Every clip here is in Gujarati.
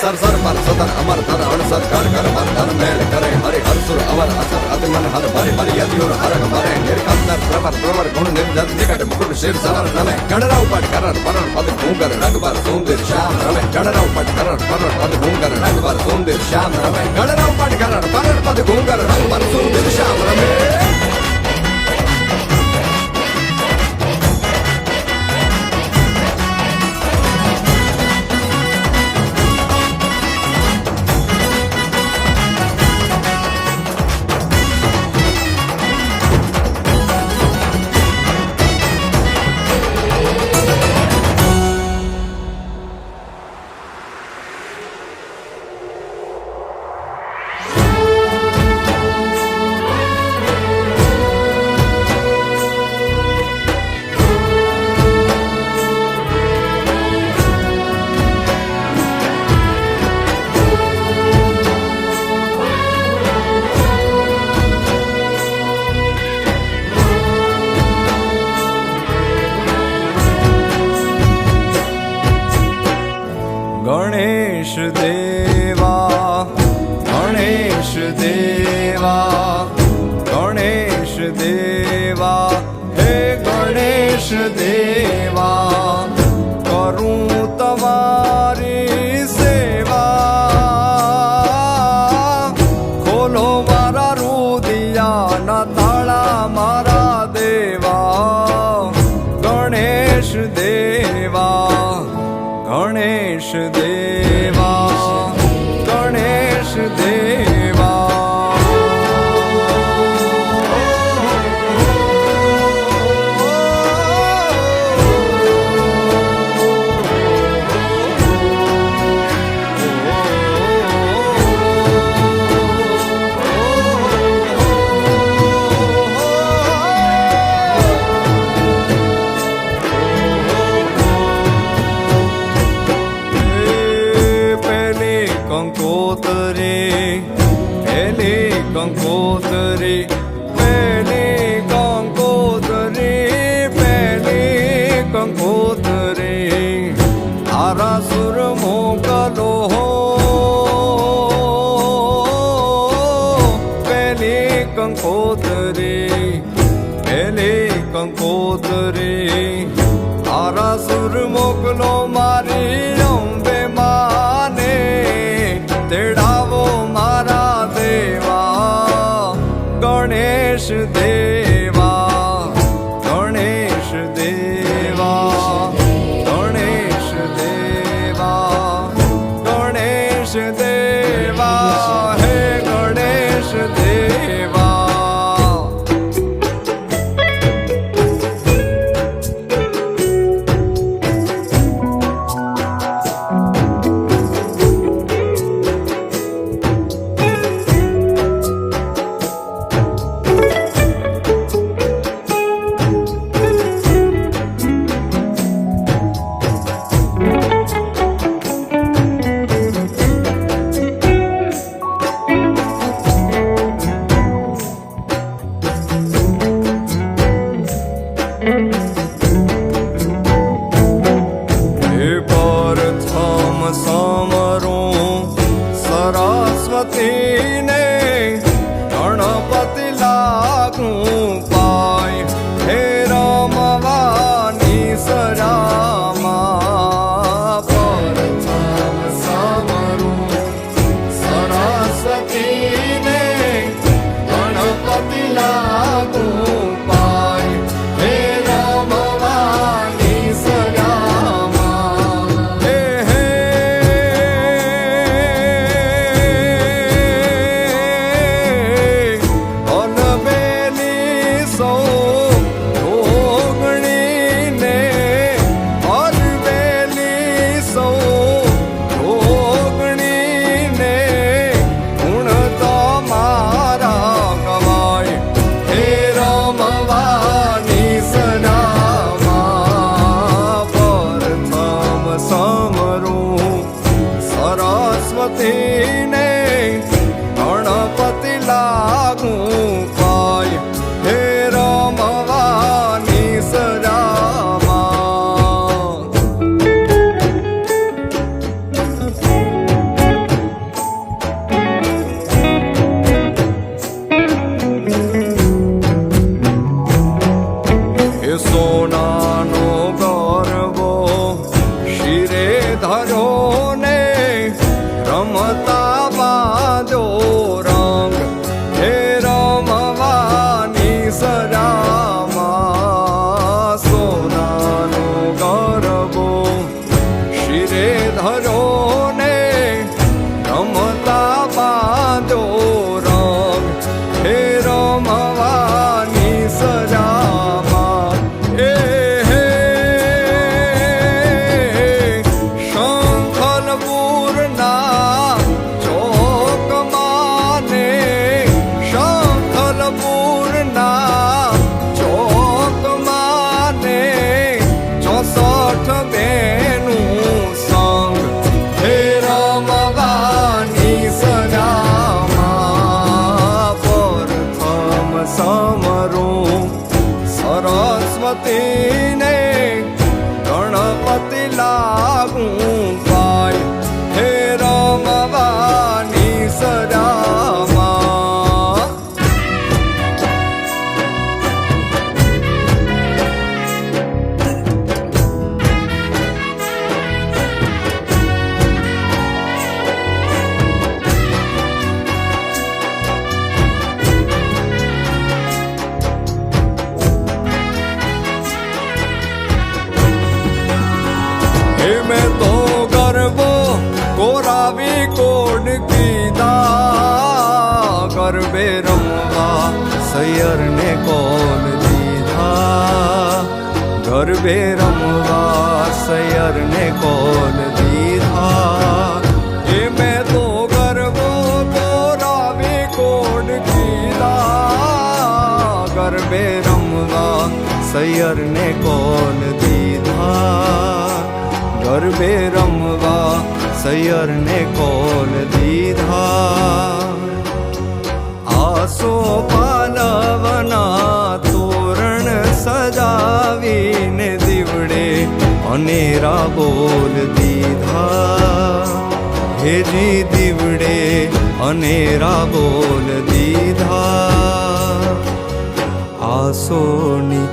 સર સર પર સતર અમર તર અણસર કર કર મર ધર મેળ કરે હરિ હર સુર અવર અસર અતિ મન હર ભરી ભરી યતિયુર હરક મરે નિર્કંદર પ્રવર પ્રવર ગુણ નિર્જર નિકટ મુકુટ શિર સવર નમે ગણરાવ પટ કરણ પરણ પદ ભૂંગર રગબર સુંદર શ્યામ રમે ગણરાવ પટ કરણ પરણ પદ ભૂંગર રગબર સુંદર શ્યામ રમે ગણરાવ પટ કરણ પરણ પદ ભૂંગર રગબર સુંદર શ્યામ રમે ગણેશ દેવા ગણેશ દેવા ગણેશ દેવા હે ગણેશ દેવા કરું તમારી સેવા ખોલો મારા રુદિયાના તાળા મારા દેવા ગણેશ દેવા ગણેશ દેવા ગણેશ દેવા કંકોતરી પેલી કંકોતરી પેલી કંકોતરી આરા સુર મોકલો પેલી કંકોતરી પેલી કંકોતરી આરા સુર મોકલો મારી અંબે માને તેડાવો મારા દેવા ગણેશ દેવા ગણેશ દેવા ગણેશ દેવા ગણેશ દેવા હે ગણેશ દેવા ધર્યો ને રમતા બાંધો રંગ હે રમવાની સજામાં સોનાનો ગરબો શિરે ધર્યો ને રમતા બાંધો રંગ હે રમવાની સજામાં એ હે શંખલપુરના ચોકમાં ને શંખલપુરના ચોકમાં ને 64 બેનું સંગ હે રમવાની સજામાં પ્રથમ સમરું સરસ્વતીને ગણપતિ લાગું પાય હે રમવાની સજામાં હે મેં તો ગરબો કોરાવી કોડ કીધા ગરબે રમવા સૈયરને કોલ દીધા ગરબે રમવા સૈયરને કોલ દીધા હે મેં તો ગરબો કોરાવી કોડ કીધા ગરબે રમવા સૈયરને કોલ દીધા ગરબે રમવા સૈયરને કોલ દીધા આસો પાલવના તોરણ સજાવીને દીવડે અનેરા બોલ દીધા હેજી દીવડે અનેરા બોલ દીધા આસોની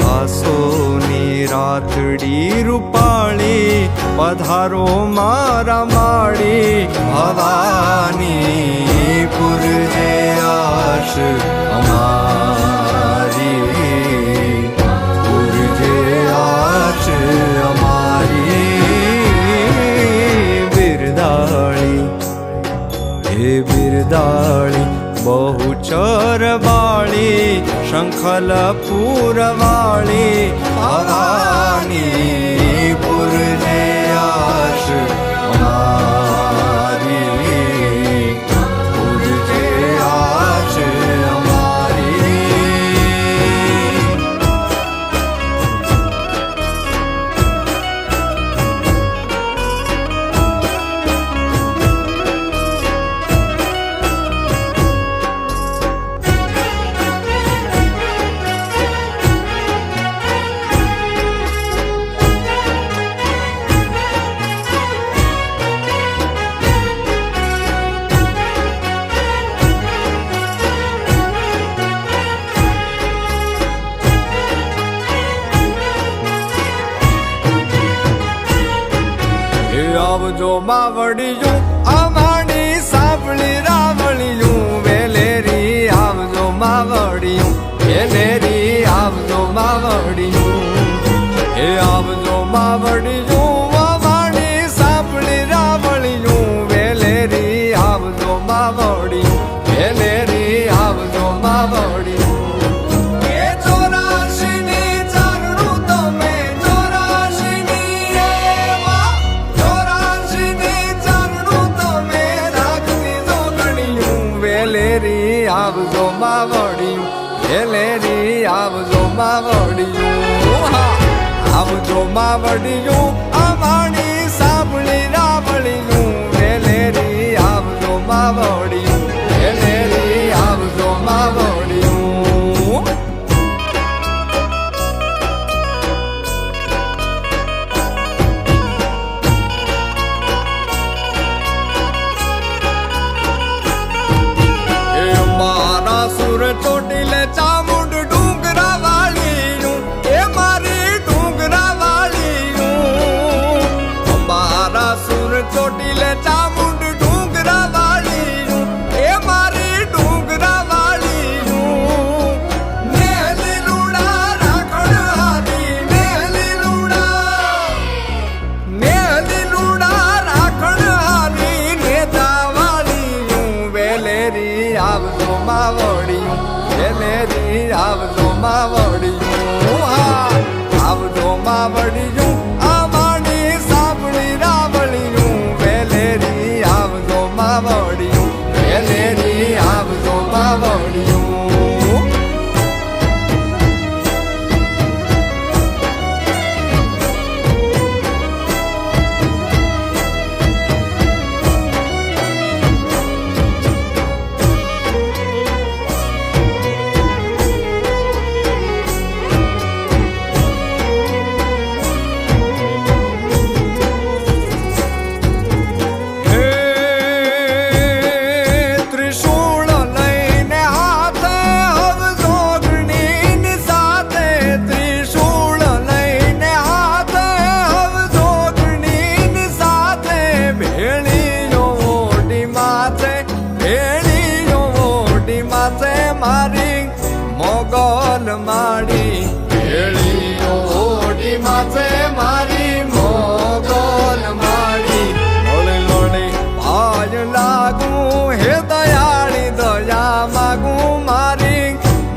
આસોની રાતડી રૂપાળી પધારો મારા માળી ભવાની પુરજે આશ અમારી પુરજે આશ અમારી બિરદાળી હે બિરદાળી બહુ ચરવાળી શંખલપુરવાળી ભવાની પુરજે આશ અમારી પુરજે આશ અમારી આવજો માવડિયું અમારી સાંભળી રાવળિયું વેલેરી આવજો માવડિયું વેલેરી આવજો માવડિયું હે આવજો માવડિયું અમારી સાંભળી રાવળિયું વેલેરી આવજો માવડિયું વેલેરી આવજો માવડિયું આવજો માવડિયું વેલેરી આવજો માવડિયું આવજો માવડિયું અમારી સાંભળી રાવળિયું વેલેરી આવજો માવડિયું વેલેરી આવજો માવડિયું સુર ચોટીલે ચામુંડ ડુંગરા વાળીયું એ મારી ડુંગરા વાળીયું ચોટીલે ચામુંડ ડુંગરા વાળીયું એ મારી ડુંગરા વાળીયું ને લીલુડા રાખણ હારી ને લીલુડા રાખણ હારી ને દાવાળીયું વેલેરી આવજો માવડિયું વેલેરી આવજો માવડિયું હા આવજો માવડિયું આમાની સાંભળી રાવળિયું વેલેરી આવજો માવડિયું વેલેરી આવજો માવડિયું મારી મોગલ માડી ભેળીઓ ઓડી માથે મારી મોગલ માડી લોડે લોડે પાય લાગું હે દયાળી દયા માગું મારી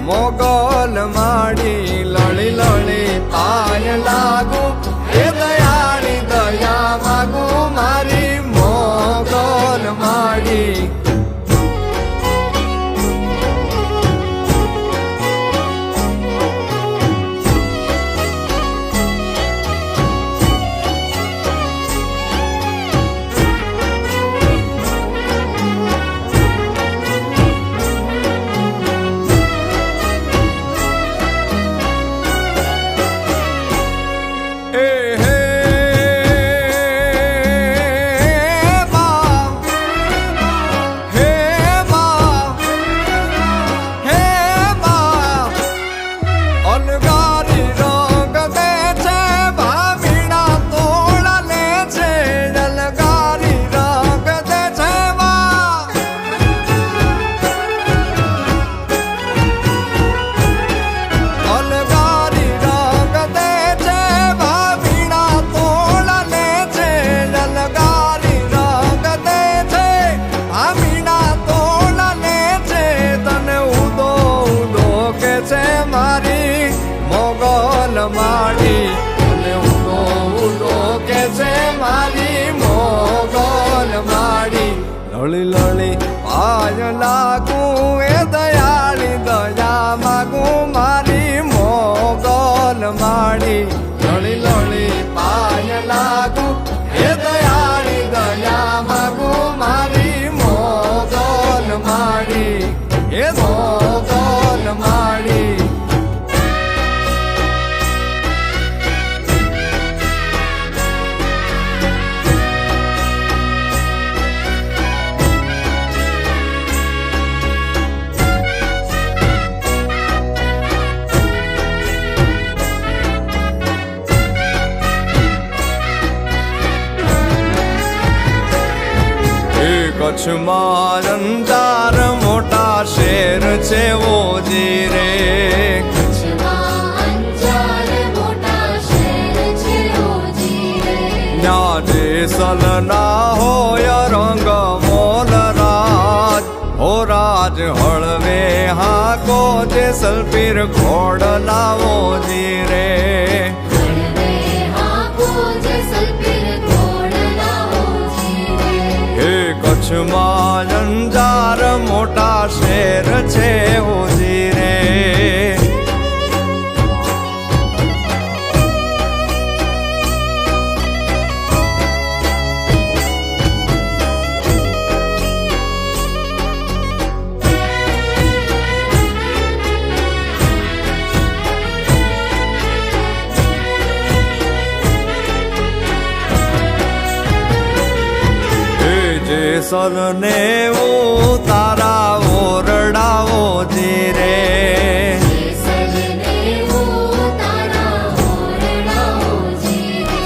મોગલ માડી લડી લડી પાય લાગું હે દયાળી દયા માગું મારી મોગલ માડી માડી અને ઉડો ઉડો કે છે મારી મોગલ માડી લળી લળી પાય લાગું એ દયાળી દયા માગું મારી મોગલ માડી લળી લળી પાય લાગું એ દયાળી દયા માગું મારી મોગલ માડી એ મોગલ માડી કચ્છમાં અંજાર મોટા શેર છે ઓજી રે ત્યાં જેસલ ના હોય રંગ મોલ રાજ હો રાજ હળવે હાકો જેસલ પીર ઘોડ લાવો જી રે કચ્છમાં અંજાર મોટા શેર છે ઓજી રે જેસલને તારા ઓરડાઓ જી રે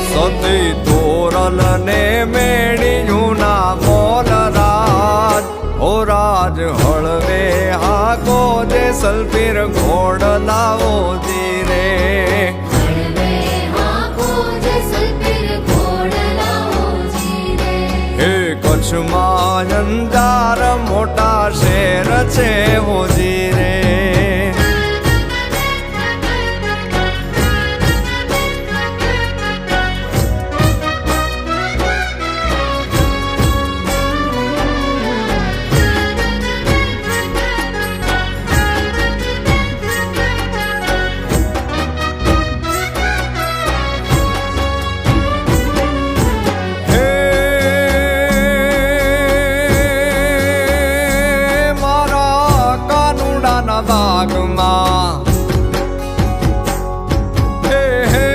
સતી તોરલ ને મેળ્યું ના મોલ રાજ ઓ રાજ હળવે હાકો જે સલફીર ઘોડ લાવો ધીરે હે કચ્છમાં અંજાર મોટા શેર છે હોજી રે બાગમાં હે હે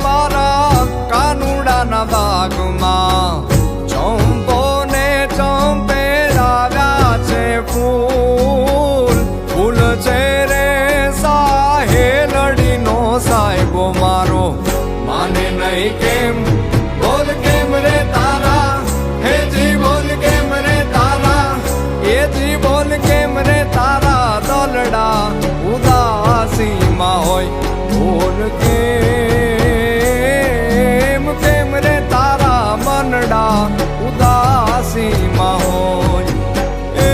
મારા કાનુડાના બાગમાં ચંપો ને ચંપેરાવ્યા છે ફૂલ ફૂલ છે રે સાહેલડીનો સાહેબો મારો માને નહીં કેમ બોલ કેમ રે તારા હે જી બોલ કેમ રે તારા એ જી બોલ કેમ રે તારા દલડા ઉદાસીમાં હોય બોલ કેમ રે તારા મનડા ઉદાસીમાં હોય એ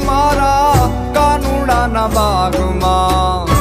મારા કાનુડાના બાગમાં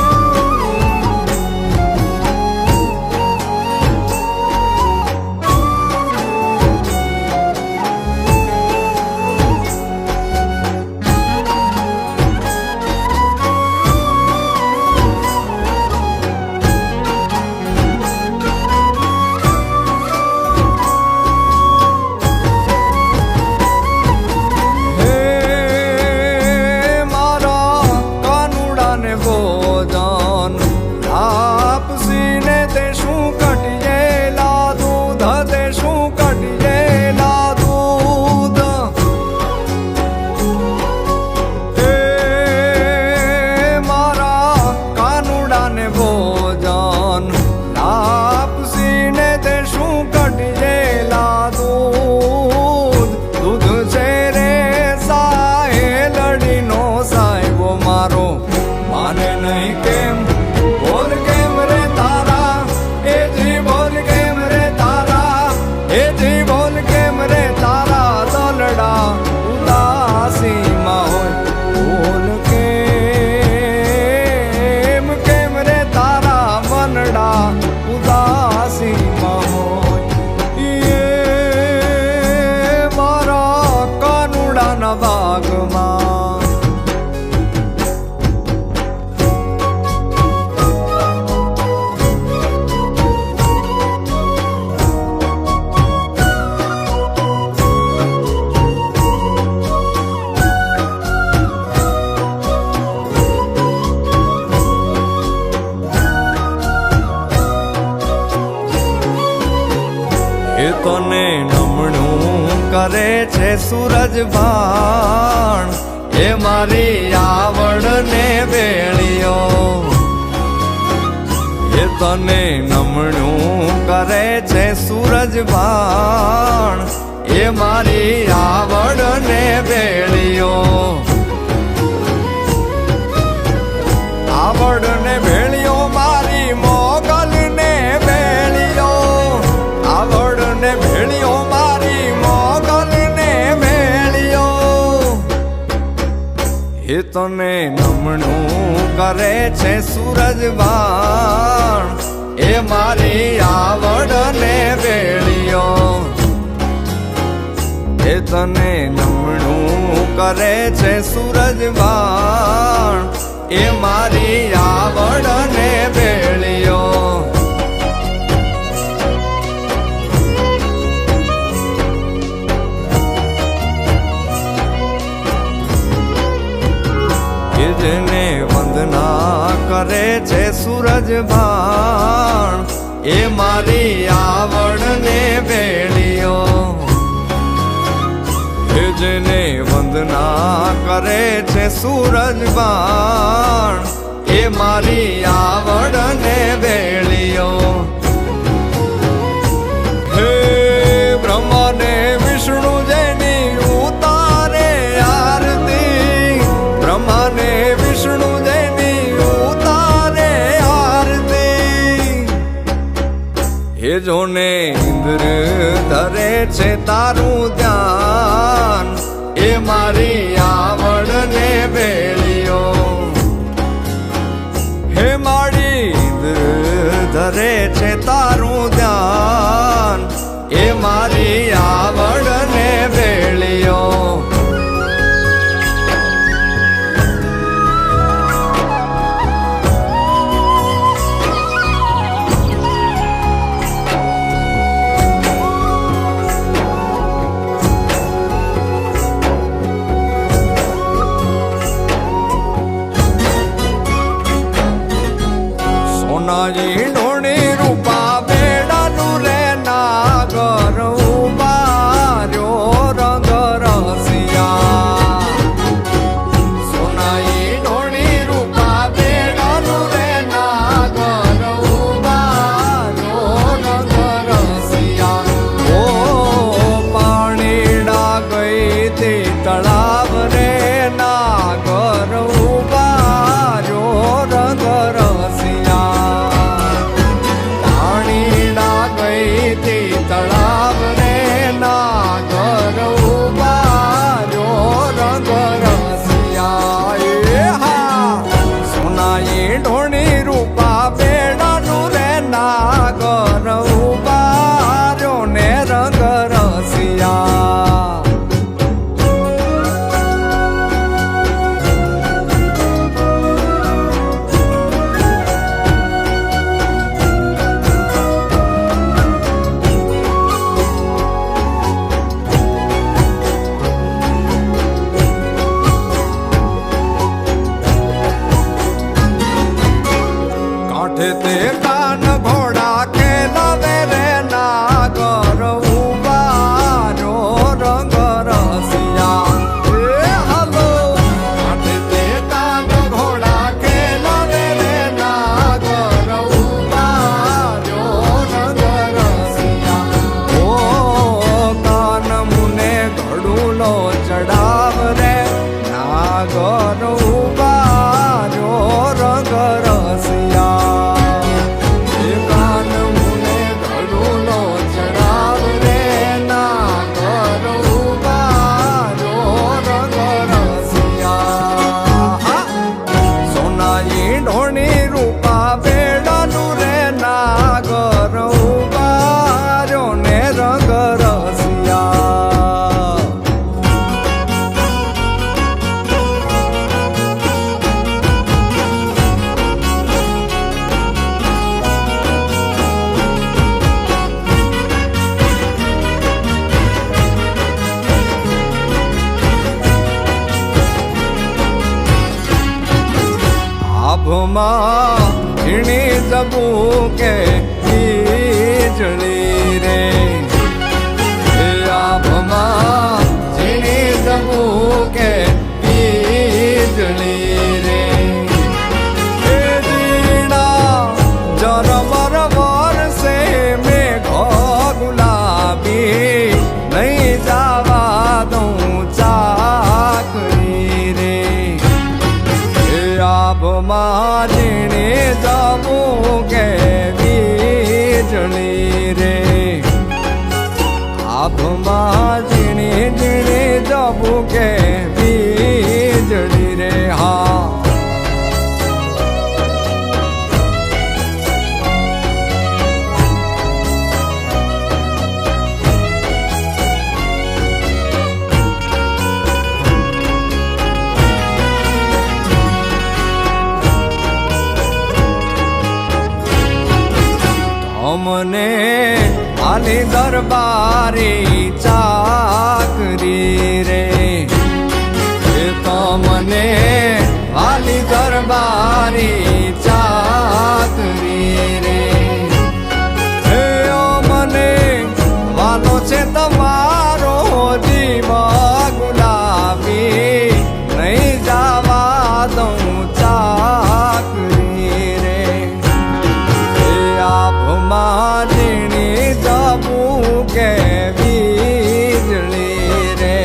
બાગમાં એ તને નમણું કરે છે સૂરજ ભાણ એ મારી આવડ ને વેળિયો એ તને નમણું કરે છે સૂરજ ભાણ એ મારી આવડ ને વેળિયો આવડ ને વેળિયો મારી મોગલ ને વેળિયો આવડ ને વેળિયો મારી મોગલ ને વેળિયો એ તને નમણું કરે છે સૂરજ બાણ એ મારી આવડ ને વેળિયો એ તને નમણું કરે છે સૂરજ બાણ એ મારી આવડ ને વેળિયો જેને વંદના કરે છે સૂરજ ભાણ એ મારી આવડ ને વેળિયો જેને વંદના કરે છે સૂરજ બાણ એ મારી આવડ ને વેળિયો હે જોને ઇન્દ્ર ધરે છે તારું ધ્યાન એ મારી આવડ ને વેળીઓ હે મારી ઇન્દ્ર ધરે છે તારું ધ્યાન એ મારી આવડ ને વેળીઓ સોનાજી ઢોણી રૂપા બેડાનું રે નાગર ઉબાર્યો રંગ રસિયા સોનાઈ ઢોણી રૂપા બેડાનું રે નાગર ઉબાર્યો રંગ રસિયા ઓ પાણીડા ગઈ તે તળાવ રે નાગર ઉબાર્યો રંગ રસિયા તળાવ રે નાગર ઉબાર્યો રંગ રસિયા એ હા સોનાઈ ઢોણી રૂપા બેડાનું રે નાગર ઉબાર્યો ને રંગ રસિયા તે કાન ઘોડા ખેલાવે રે નાગર ઉબાર્યો રંગ રસિયા એ હલો તે કાન ઘોડા ખેલાવે રે નાગર ઉબાર્યો રંગ રસિયા ઓ કાન મુને ઘડુલો ચડાવ રે નાગર ઉબાર્યો રંગ રસિયા ઢોણી રૂપા બેડાનું રે નાગર ઉબાર્યો ને રંગ રસિયા આભમાં ઝીણી જબુકે વીજળી રે એ આભમાં ઝીણી જબુકે વીજળી રે એ ઝીણા જરમર વરસે મેઘો ગુલાબી નહીં જવા દઉં ચાકરી રે આભમાં ઝીણી જવું કે વીજળી રે આભમાં ઝીણી ઝીણી જવું કે વીજળી રે હા અમને આલી દરબારી ચાકરી રે એ તમને આલી દરબારી ચાકરી રે એ મને વાલો છે તમારો જીવ ગુલાબી નહીં જવા દઉં ચાકરી રે આભમાં ઝીણી જબું કે વીજળી રે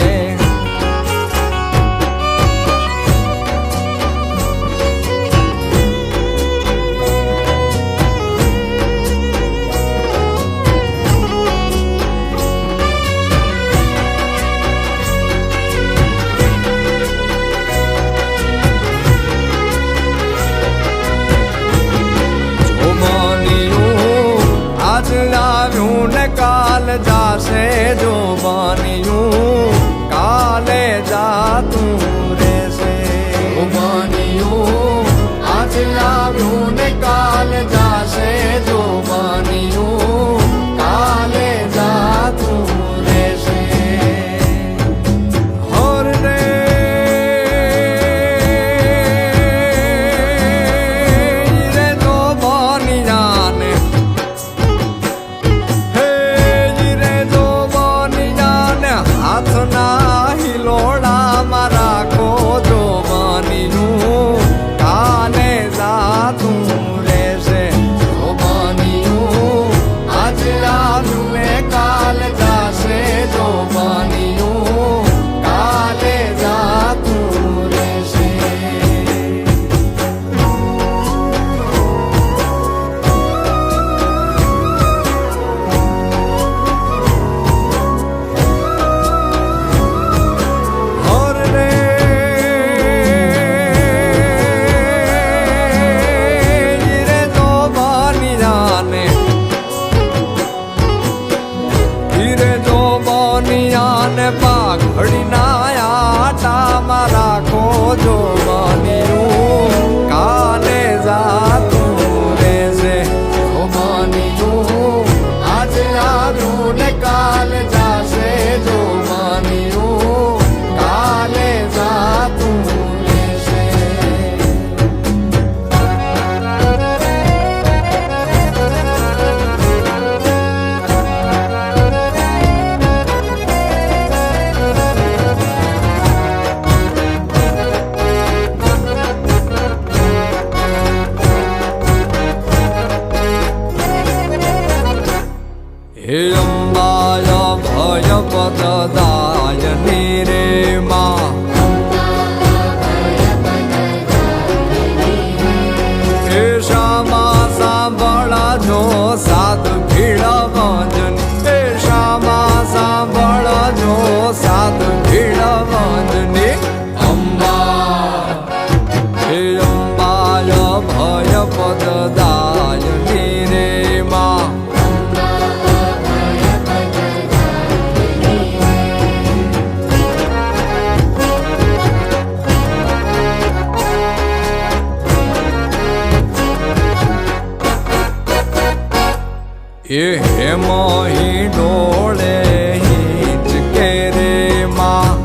પાઘડીના આટામાં રાખો જો બન્યું કાલે જાતું રહેશે ઓ બન્યું આજે આવ્યું ને કાલ જાશે જો બન્યું કાલે જાતું રહેશે. હે અંબાય ભય પદદાયની રે માં હે શ્યામા સાંભળજો સાધ ભીડ વંજન હે શ્યામા સાંભળજો સાધ ભીડ વંજની અંબા હે અંબાય ભય પદદાયની રે માં એ હેમહી ડોળે હિંચકે રે માં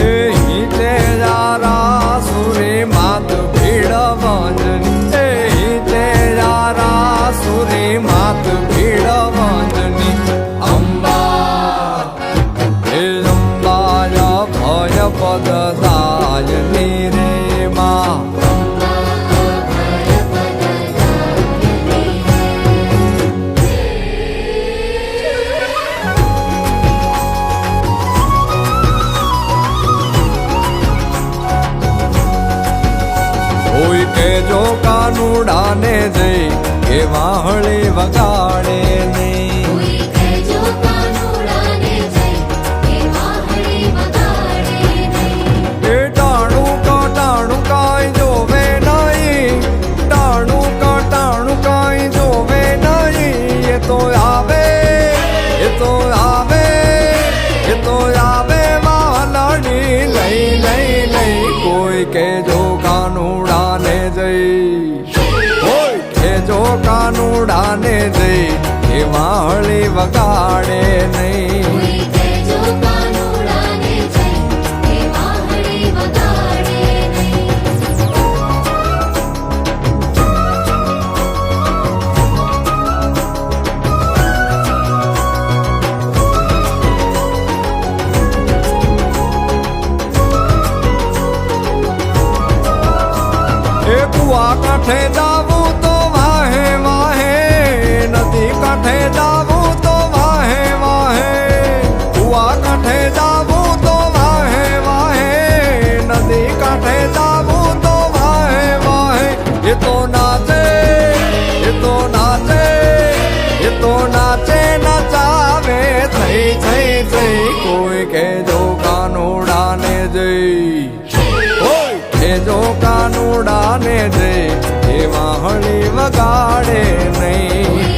એ હિંચે જારા સુરે માત ભીડ વંજની એ હિંચે જારા સુરે માત ભીડ વંજની અંબા હે અંબાય ભય પદદાયની રે માં કોઈ કેજો કાનુડાને જઈ કે વાહળી વગાડે નહીં એ ટાણું કટાણું કાંઈ જોવે નહીં ટાણું કટાણું કાંઈ જોવે નહીં એ તો આવે એ તો આવે એ તો આવે વાલડી લઈ લઈ લઈ કોઈ કેજો કાનુડાને જઈ કોઈ કેજો કાનુડાને જઈ એ વાહળી વગાડે નહીં એ કુવા કાંઠે જાવું તો વાહે વાહે નદી કાંઠે જાવું તો વાહે વાહે કુવા કાંઠે જાવું તો વાહે વાહે નદી કાંઠે જાવું તો વાહે વાહે એ તો નાચે એ તો નાચે એ તો નાચે નચાવે થઈ થઈ થઈ કોઈ કેજો કાનુડાને જઈ જો કાનુડાને જઈ એ વાહળી વગાડે નહીં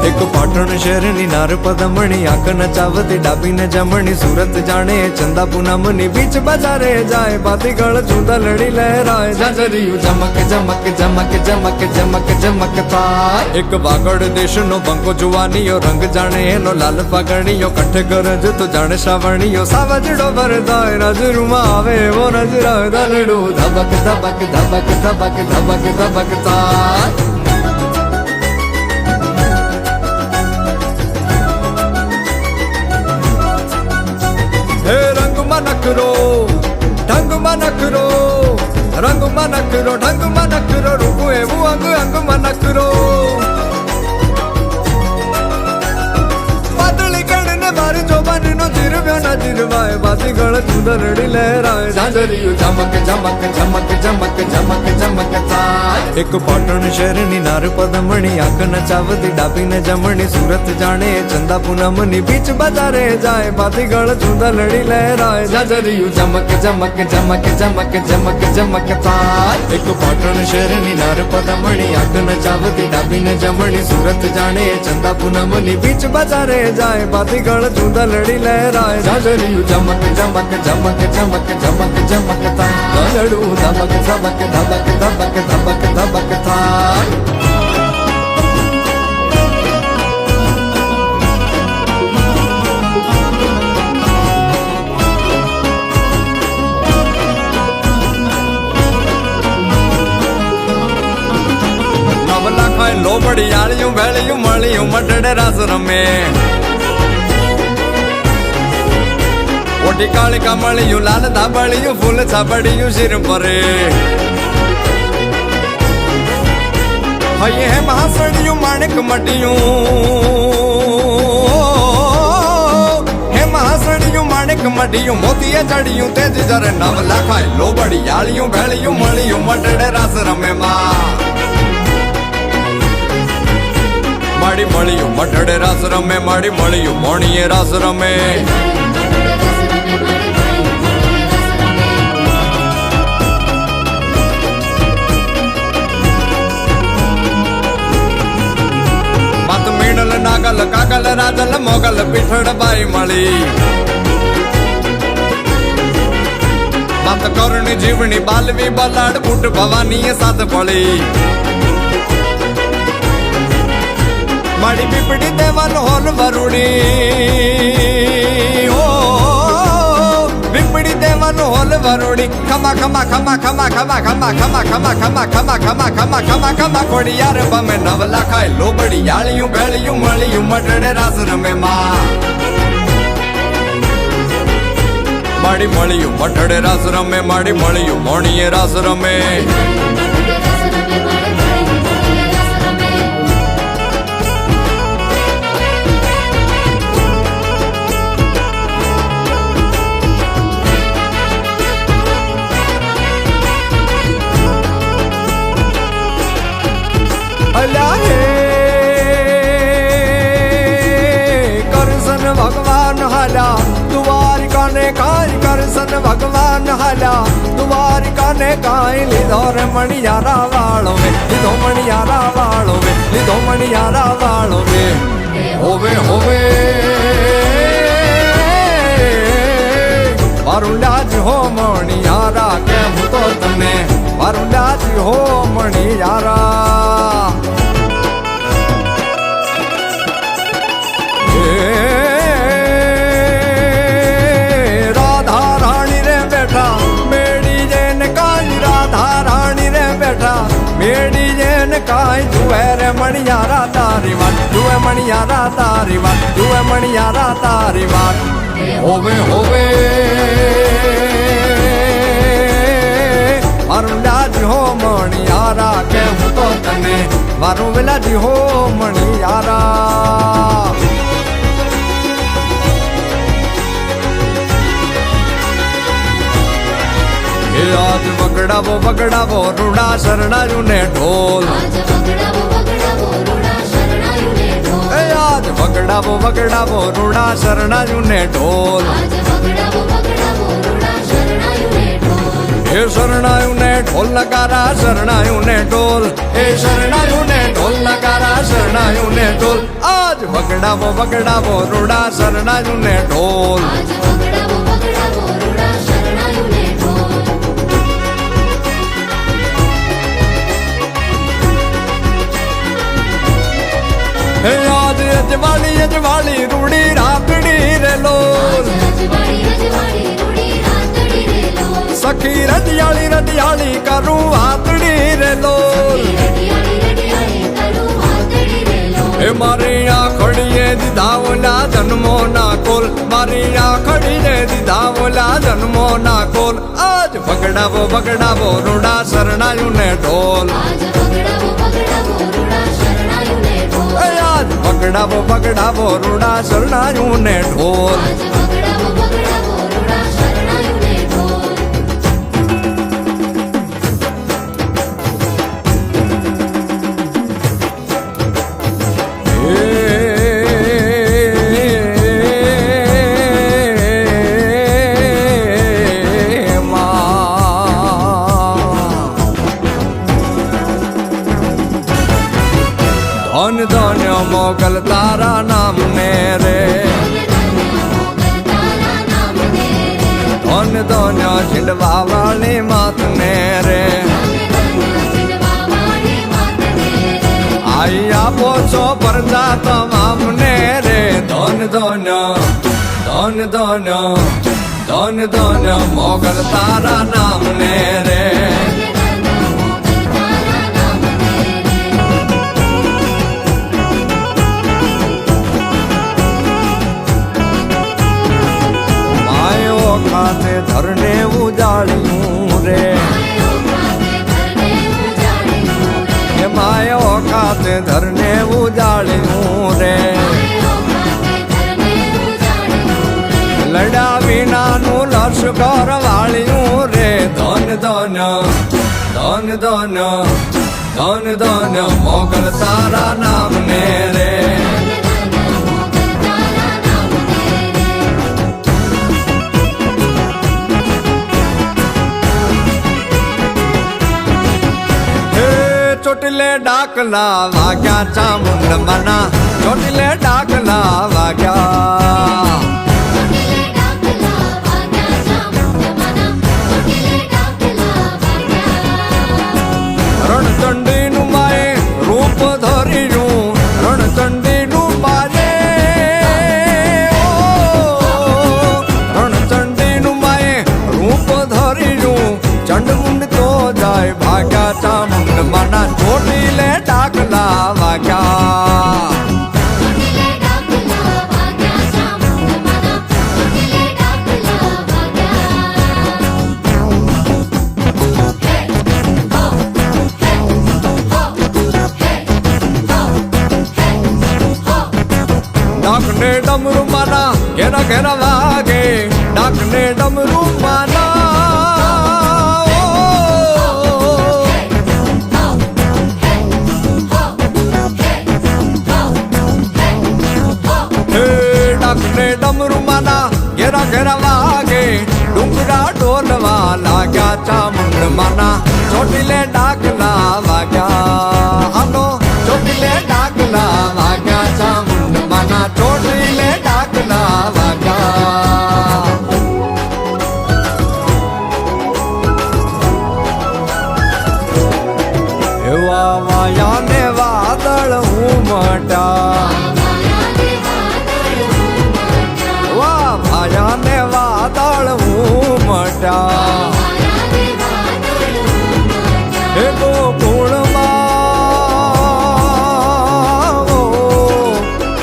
એક પાટણ શહેરની નાર પદમણી આંખ નચાવતી ડાબીને જમણી સુરત જાણે ચંદા પૂનમની બીચ બજારે જાય બાતીગળ ચૂંદા લડી લહેરાય જાજરિયું ચમક ચમક ચમક ચમક ચમક ચમક થાય એક વાગડ દેશનો બંકો જુવાનીયો રંગ જાણે એનો લાલ પાઘડીયો કંઠે ગરજ તો જાણે શ્રાવણીયો સાવજડો ભરતાય નજરમાં આવે એવો નજરાય દલડું ધબક ધબક ધબક ધબક ધબક ધબક થાય હે રંગમાં નખરો ઢંગમાં નખરો રંગમાં નખરો ઢંગમાં નખરો રૂપું એવું અંગ અંગમાં નખરો વાદળી કણને મારી જોબાનીનો ધીર નજીર વાય બાતી ગળ ચુંદરડી લહેરાય ઝાંઝરિયું ઝમક ઝમક ઝમક ઝમક ઝમક ઝમક થાય એક પાટણ શહેરની નાર પદમણી આંખ નચાવતી ડાબીને જમણી સુરત જાણે ચંદા પૂનમની બીચ બજારે જાય બાતી ગળ ચુંદરડી લહેરાય ઝાંઝરિયું ઝમક ઝમક ઝમક ઝમક ઝમક ઝમક થાય એક પાટણ શહેરની નાર પદમણી આંખ નચાવતી ડાબીને જમણી સુરત જાણે ચંદા પૂનમની બીચ બજારે જાય બાતી ગળ ચુંદરડી લહેરાય ઝાંઝરિયું ઝમક ઝમક ઝમક ઝમક ઝમક ઝમક થાય ગળડું ધબક ધબક ધબક ધબક ધબક ધબક થાય લોબડી આળિયું ભેળિયું મળ્યું મટડે રાસ રમે ઓટી કાળિકા મળ્યું લાલ ધાબળિયું ફૂલ છાબડિયું શિર પરે હૈયે હે મહાસડિયું માણેક મટિયું હે મહાસડિયું માણેક મટિયું મોતીએ ચડિયું તેજ જરે નવ લાખાય લોબડી આળિયું ભેળિયું મળ્યું મટડે રાસ રમે માં માડી મળ્યું મઠડે રાસ રમે માડી મળ્યું મોણીએ રાસ રમે માત મીણલ નાગલ કાગલ રાજલ મોગલ પીઠડ બાઈ મળી માત કરણી જીવણી બાલવી બલાડ ફૂટ ભવાની સાથ પડી માડી પીપડી દેવાલ હોલ વરુડી ઓ પીપડી દેવાલ હોલ વરુડી ખમા ખમા ખમા ખમા ખમા ખમા ખમા ખમા ખમા ખમા ખમા ખમા ખમા ખમા ખોડી યાર બમે નવ લાખાય લોબડી યાળિયું ભેળિયું મળ્યું મટડે રાસ રમે માં માડી મળ્યું મટડે રાસ રમે માડી મળ્યું મોણીએ રાસ રમે કરશન ભગવાન હાલા દ્વારિકા ને કાંઈ કરશન ભગવાન હાલા દ્વારિકા ને કાંઈ લીધો રે મણિયારા વાળો વે લીધો મણિયારા વાળો વે લીધો મણિયારા વાળો વે હોવે હોવે મારું લાજ હો મણિયારા કેમ તો તને મારું લાજ હો મણિયારા રાધા રાણી રે બેઠા મેળી જેને કાંઈ રાધા રાણી રે બેઠા મેળી જેને કાંઈ જુએ રે મણિયારા તારી વાત જુએ મણિયારા તારી વાત જુએ મણિયારા તારી વાત હોવે હોવે મારું લાજ હો મણિયારા કેમ તો તને મારું વેલાજ હો મણિયારા આજ વગડાવો રૂડા શરણાયું ને ઢોલ આજ વગડાવો રૂડા શરણાયું ને ઢોલ હે શરણાયું ને ઢોલ નગારા શરણાયું ને ઢોલ હે શરણાયું ને ઢોલ નગારા શરણાયું ને ઢોલ આજ વગડાવો રૂડા શરણાયું ને ઢોલ હે આજ અજવાળી રૂડી રાતડી રે લોલ સખી રડિયાળી કરું હાથડી રે લોલ હે મારી આખડીએ દીધા ઓલા જન્મો ના કોલ મારી આખડીએ દીધા ઓલા જન્મો ના કોલ આજ વગડાવો રૂડા શરણાયું ને ઢોલ આજ વગડાવો રૂડા શરણાયું ને ઢોલ ધન ધન છીંડવા વાળી માતને રે આઈ આપો છો પરજા તમામને રે ધન ધન ધન ધન ધન ધન મોગલ તારા નામને રે માયો ખાતે ધરને ઉજાડ્યું રે એ માયો ખાતે ધરને ઉજાડ્યું રે લડા વિનાનું લશ્કર વાળ્યું રે ધન ધન ધન ધન ધન ધન મોગલ તારા નામને રે હે ચોટલે ડાકલા વાગ્યા ચામુંડ મના ચોટલે ડાકલા વાગ્યા રણચંડીનું માએ રૂપ ધર્યું રણચંડીનું માએ રણચંડીનું માએ રૂપ ધર્યું ચંડમુંડ તો જાય ભાગ્યા ચામુંડ મના ચોટીલે ડાકલા વાગ્યા ડાકને ડમરુ માના ઘેરા ઘેરા વાગે ડાકને ડમરુ માના હે ડાકને ડમરુ માના ઘેરા ઘેરા વાગે ડુંગરા ડોલવા લાગ્યા ચામુંડ માના ચોટીલે ડાકલા વાગ્યા હાલો ચોટીલે ડાકલા વાગ્યા ચામુંડ માના ચોટીલે ડાકલા વાગ્યા એવા વાયા ને વાદળ ઉમટા વા વાયા ને વાદળ ઉમટા હે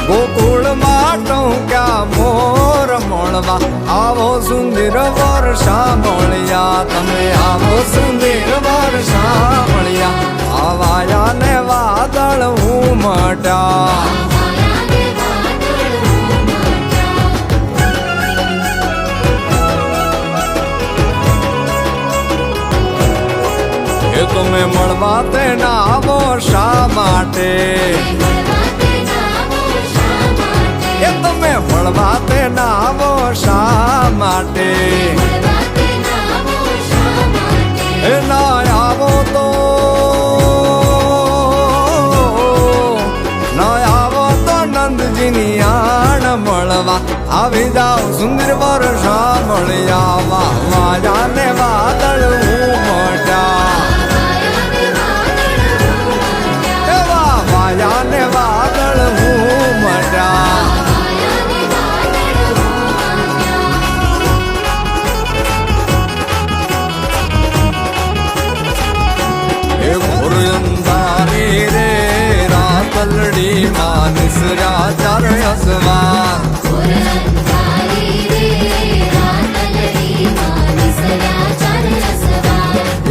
ગોકુળમાં ટોક્યા મોર મળવા આવો સુંદર વર્ષા મળ્યા તમે આવો સુંદર વર્ષા મળ્યા આવાયા ને વાદળ ઉમટ્યા એ તમે મળવા તે ના આવો શા માટે એ તમે મળવા તે ના આવો શા માટે એ ના આવો તો ના આવો તો નંદજીની આણ મળવા આવી જાવ સુંદર વર્ષા મળ્યા વાયા ને વાદળ ઉમટ્યા એવા વાયા ને વાદળ ઉમટ્યા એ ઘોર અંધારી રે રાતલડી માં નિસર્યા ચાર અસવાર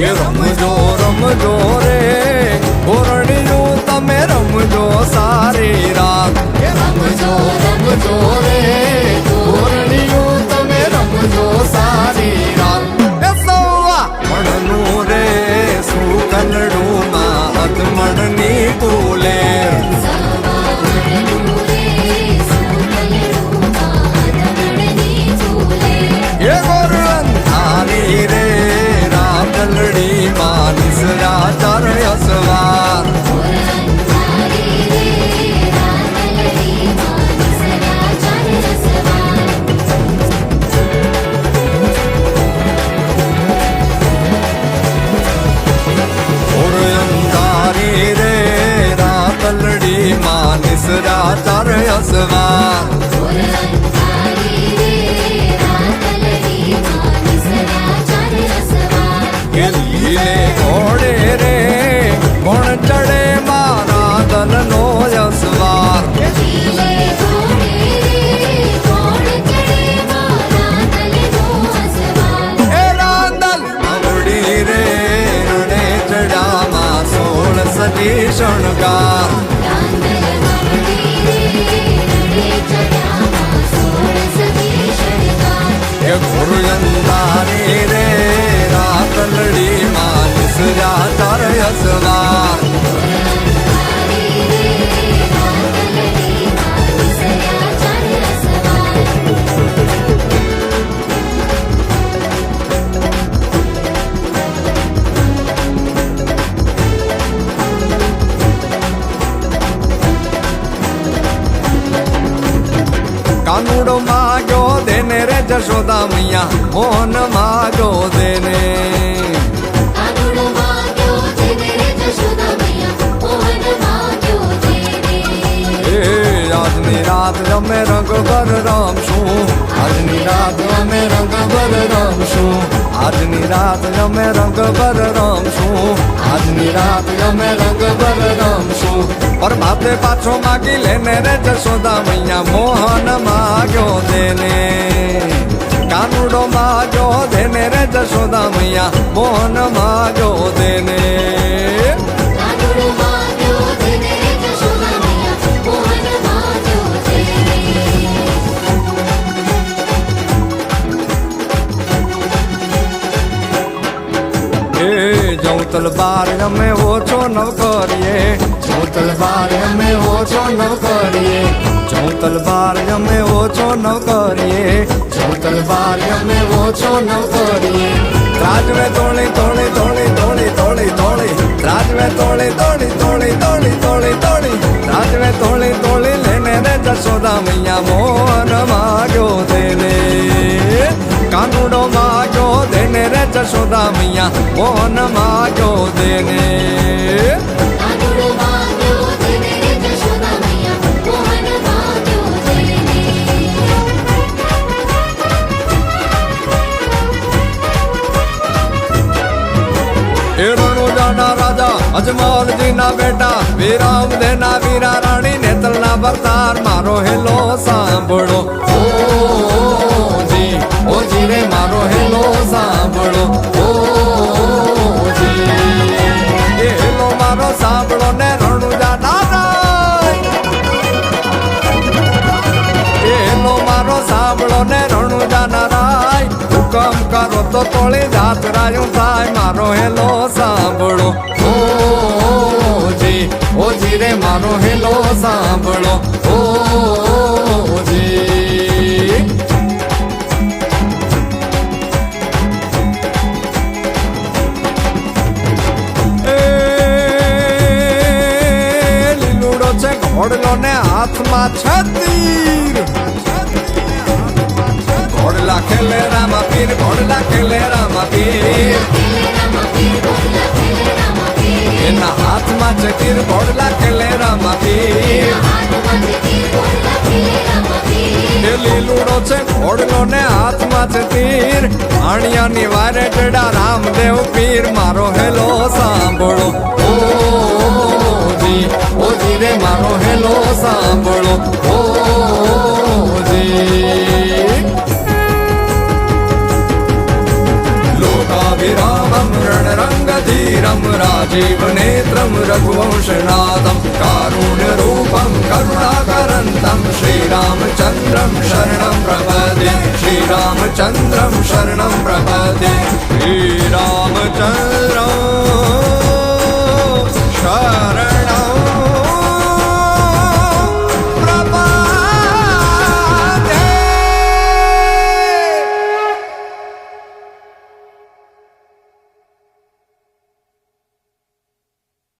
એ રમજો રમજો રે ઘોરણીયું તમે રમજો સારી રાત એ રમજો રમજો રે ઘોરણીયું તમે રમજો સારી રાત એ સૌવા મણનું રે સુકલડું માં અધમણની કુલે અસવાર કે લીલે ઘોડે રે કોણ ચડે મારા દલનો અસવાર એ રાંદલ આવડી રે રણે ચડામાં 16 સદી શણગાર એ ગુરુયંતારી રે રાતલડી માં નિસર્યા તાર અસવાર કાનુડો માગ્યો દેને રે જશોદા મૈયા મોહન માગ્યો દેને આજની રાત અમે રંગ ભર રમશું આજની રાત અમે રંગ ભર રમશું આજની રાત અમે રંગ ભર રમશું આજની રાત અમે રંગ ભર રમશું પર બાપે પાછો માગી લેને રે જશોદા મૈયા મોહન માગ્યો દેને કાનુડો માગ્યો દેને રે જશોદા મૈયા મોહન માગ્યો દેને જૌતલ બાર અમે ઓછો નવ કરીએ જૌતલ બાર અમે ઓછો નવ કરીએ જૌતલ બાર અમે ઓછો નવ કરીએ જૌતલ બાર અમે ઓછો નવ કરીએ રાજવે તોળી તોળી તોળી તોળી તોળી તોળી રાજવે તોળી તોળી તોળી તોળી તોળી તોળી રાજવે તોળી તોળી લેને રે જશોદા મૈયા મોહન માગ્યો દેને કાનુડો માગ્યો દેને રે જશોદા મૈયા મોહન માગ્યો દેને એ રણુજાના રાજા અજમલજી ના બેટા વીરામ દેના વીરા રાણી નેતલના ભરતાર મારો હેલો સાંભળો ઓજી રે મારો હેલો સાંભળો ઓજી એ હેલો મારો સાંભળો ને રણુજાના રાય એ હેલો મારો સાંભળો ને રણુજાના રાય હુકમ કરો તો તોળી જાત રાયું થાય મારો હેલો સાંભળો ઓજી રે મારો હેલો સાંભળો ઓજી લીલુડો છે ઘોડલો ને હાથમાં છતીર ઘોડલા ખેલે રામા પીર ઘોડલા ખેલે રામા પીર એના હાથમાં છે તીર ઘોડલા ખેલે રામા પીર એ લીલુડો છે ઘોડલો ને હાથમાં છે તીર આણિયાની વારે ચડા રામદેવ પીર મારો હેલો સાંભળો ઓજી રે મારો હેલો સાંભળો ઓજી लोकाभिरामं रणरङ्गधीरं राजीवनेत्रं रघुवंशनाथं कारुण्यरूपं करुणाकरन्तं श्रीरामचन्द्रं शरणं प्रपदे श्रीरामचन्द्रं शरणं प्रपदे श्रीरामचन्द्रं